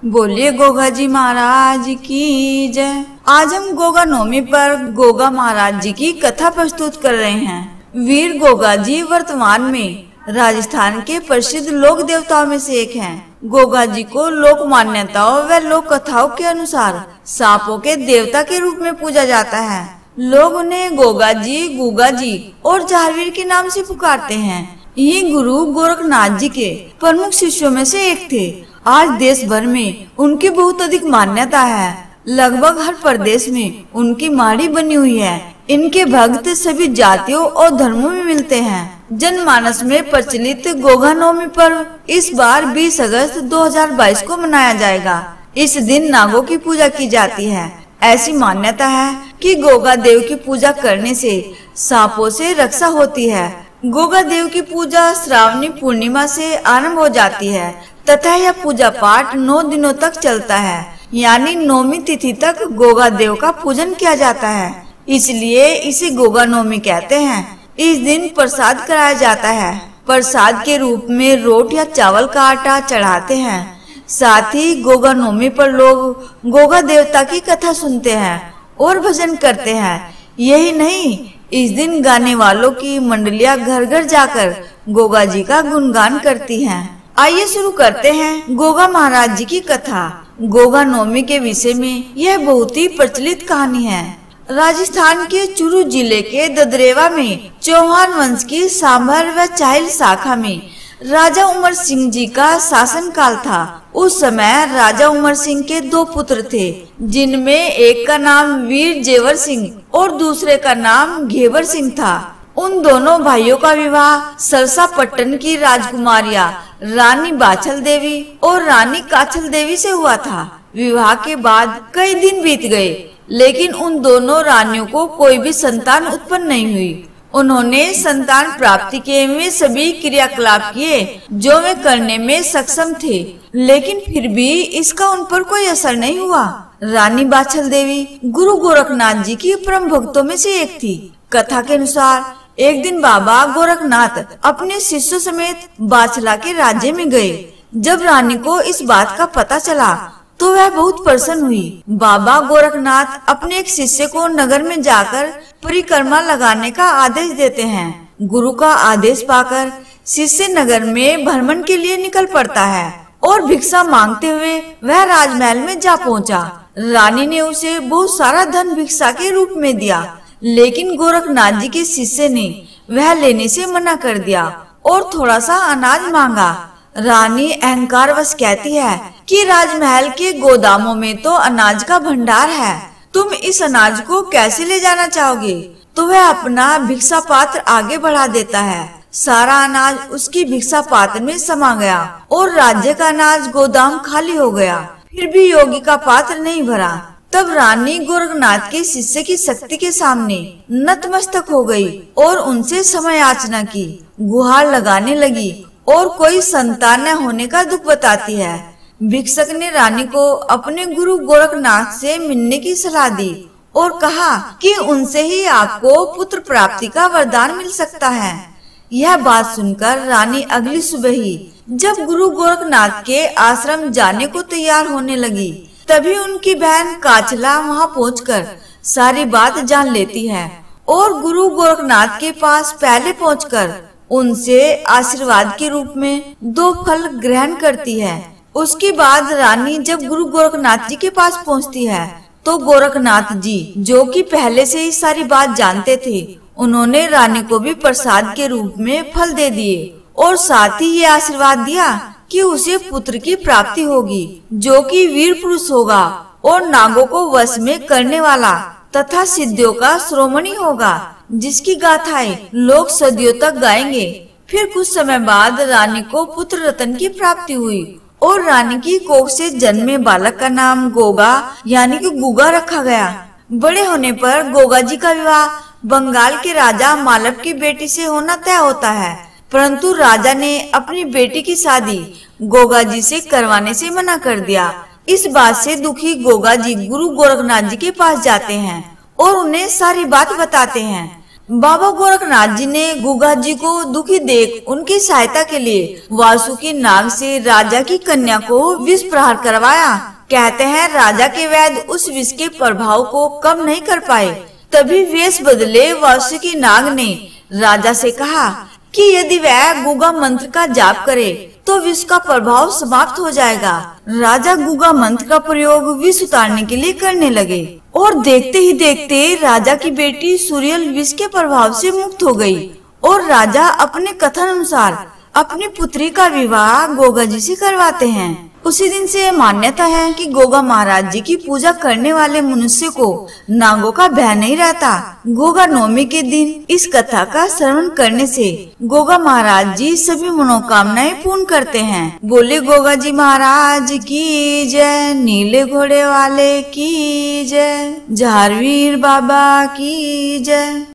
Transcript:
बोलिए गोगा जी महाराज की जय। आज हम गोगा नवमी पर गोगा महाराज जी की कथा प्रस्तुत कर रहे हैं। वीर गोगा जी वर्तमान में राजस्थान के प्रसिद्ध लोक देवताओं में से एक हैं। गोगा जी को लोक मान्यताओं व लोक कथाओं के अनुसार सांपों के देवता के रूप में पूजा जाता है। लोग उन्हें गोगा जी, गुगा जी और जाहरवीर के नाम से पुकारते हैं। ये गुरु गोरखनाथ जी के प्रमुख शिष्यों में से एक थे। आज देश भर में उनकी बहुत अधिक मान्यता है। लगभग हर प्रदेश में उनकी माड़ी बनी हुई है। इनके भक्त सभी जातियों और धर्मों में मिलते हैं। जनमानस में प्रचलित गोगा नवमी पर्व इस बार 20 अगस्त 2022 को मनाया जाएगा। इस दिन नागों की पूजा की जाती है। ऐसी मान्यता है कि गोगा देव की पूजा करने से सांपों से रक्षा होती है। गोगा देव की पूजा श्रावणी पूर्णिमा से आरंभ हो जाती है तथा यह पूजा पाठ 9 दिनों तक चलता है, यानी नौमी तिथि तक गोगा देव का पूजन किया जाता है। इसलिए इसे गोगा नवमी कहते हैं। इस दिन प्रसाद कराया जाता है। प्रसाद के रूप में रोट या चावल का आटा चढ़ाते हैं। साथ ही गोगा नवमी पर लोग गोगा देवता की कथा सुनते हैं और भजन करते हैं। यही नहीं, इस दिन गाने वालों की मंडलियां घर घर जाकर गोगा जी का गुणगान करती हैं। आइए शुरू करते हैं गोगा महाराज जी की कथा। गोगा नवमी के विषय में यह बहुत ही प्रचलित कहानी है। राजस्थान के चूरू जिले के ददरेवा में चौहान वंश की सांभर व चाहिल शाखा में राजा उमर सिंह जी का शासन काल था। उस समय राजा उमर सिंह के 2 पुत्र थे, जिनमें एक का नाम वीर जेवर सिंह और दूसरे का नाम घेवर सिंह था। उन दोनों भाइयों का विवाह सरसापट्टन की राजकुमारियां रानी बाछल देवी और रानी काछल देवी से हुआ था। विवाह के बाद कई दिन बीत गए, लेकिन उन दोनों रानियों को कोई भी संतान उत्पन्न नहीं हुई। उन्होंने संतान प्राप्ति के में सभी क्रियाकलाप किए जो वे करने में सक्षम थे, लेकिन फिर भी इसका उन पर कोई असर नहीं हुआ। रानी बाछल देवी गुरु गोरखनाथ जी की परम भक्तों में से एक थी। कथा के अनुसार एक दिन बाबा गोरखनाथ अपने शिष्यों समेत बाछला के राज्य में गए। जब रानी को इस बात का पता चला तो वह बहुत प्रसन्न हुई। बाबा गोरखनाथ अपने एक शिष्य को नगर में जाकर परिक्रमा लगाने का आदेश देते हैं। गुरु का आदेश पाकर शिष्य नगर में भ्रमण के लिए निकल पड़ता है और भिक्षा मांगते हुए वह राजमहल में जा पहुंचा। रानी ने उसे बहुत सारा धन भिक्षा के रूप में दिया, लेकिन गोरखनाथ जी के शिष्य ने वह लेने से मना कर दिया और थोड़ा सा अनाज मांगा। रानी अहंकारवश कहती है कि राजमहल के गोदामों में तो अनाज का भंडार है, तुम इस अनाज को कैसे ले जाना चाहोगे? तो वह अपना भिक्षा पात्र आगे बढ़ा देता है। सारा अनाज उसकी भिक्षा पात्र में समा गया और राज्य का अनाज गोदाम खाली हो गया। फिर भी योगी का पात्र नहीं भरा। तब रानी गोरखनाथ के शिष्य की शक्ति के सामने नतमस्तक हो गई और उनसे समय याचना की, गुहार लगाने लगी और कोई संतान न होने का दुख बताती है। भिक्षक ने रानी को अपने गुरु गोरखनाथ से मिलने की सलाह दी और कहा कि उनसे ही आपको पुत्र प्राप्ति का वरदान मिल सकता है। यह बात सुनकर रानी अगली सुबह ही जब गुरु गोरखनाथ के आश्रम जाने को तैयार होने लगी, तभी उनकी बहन काचला वहां पहुंचकर सारी बात जान लेती है और गुरु गोरखनाथ के पास पहले पहुंचकर उनसे आशीर्वाद के रूप में 2 फल ग्रहण करती है। उसके बाद रानी जब गुरु गोरखनाथ जी के पास पहुंचती है तो गोरखनाथ जी, जो कि पहले से ही सारी बात जानते थे, उन्होंने रानी को भी प्रसाद के रूप में फल दे दिए और साथ ही ये आशीर्वाद दिया कि उसे पुत्र की प्राप्ति होगी, जो कि वीर पुरुष होगा और नागों को वश में करने वाला तथा सिद्धियों का श्रोमणी होगा, जिसकी गाथाएं लोग सदियों तक गाएंगे। फिर कुछ समय बाद रानी को पुत्र रतन की प्राप्ति हुई और रानी की कोख से जन्मे बालक का नाम गोगा यानी कि गुगा रखा गया। बड़े होने पर गोगा जी का विवाह बंगाल के राजा मालव की बेटी से होना तय होता है, परंतु राजा ने अपनी बेटी की शादी गोगा जी से करवाने से मना कर दिया। इस बात से दुखी गोगा जी गुरु गोरखनाथ जी के पास जाते हैं और उन्हें सारी बात बताते हैं। बाबा गोरखनाथ जी ने गुगा जी को दुखी देख उनकी सहायता के लिए वासुकी नाग से राजा की कन्या को विष प्रहार करवाया। कहते हैं राजा के वैद्य उस विष के प्रभाव को कम नहीं कर पाए। तभी वेश बदले वासुकी नाग ने राजा से कहा कि यदि वह गुगा मंत्र का जाप करे तो विष का प्रभाव समाप्त हो जाएगा। राजा गुगा मंत्र का प्रयोग विष उतारने के लिए करने लगे और देखते ही देखते राजा की बेटी सूर्यल विष के प्रभाव से मुक्त हो गई और राजा अपने कथन अनुसार अपनी पुत्री का विवाह गोगा जी से करवाते हैं। उसी दिन से मान्यता है कि गोगा महाराज जी की पूजा करने वाले मनुष्य को नागों का भय नहीं रहता। गोगा नवमी के दिन इस कथा का श्रवण करने से गोगा महाराज जी सभी मनोकामनाएं पूर्ण करते हैं। बोले गोगा जी महाराज की जय, नीले घोड़े वाले की जय, झारवीर बाबा की जय।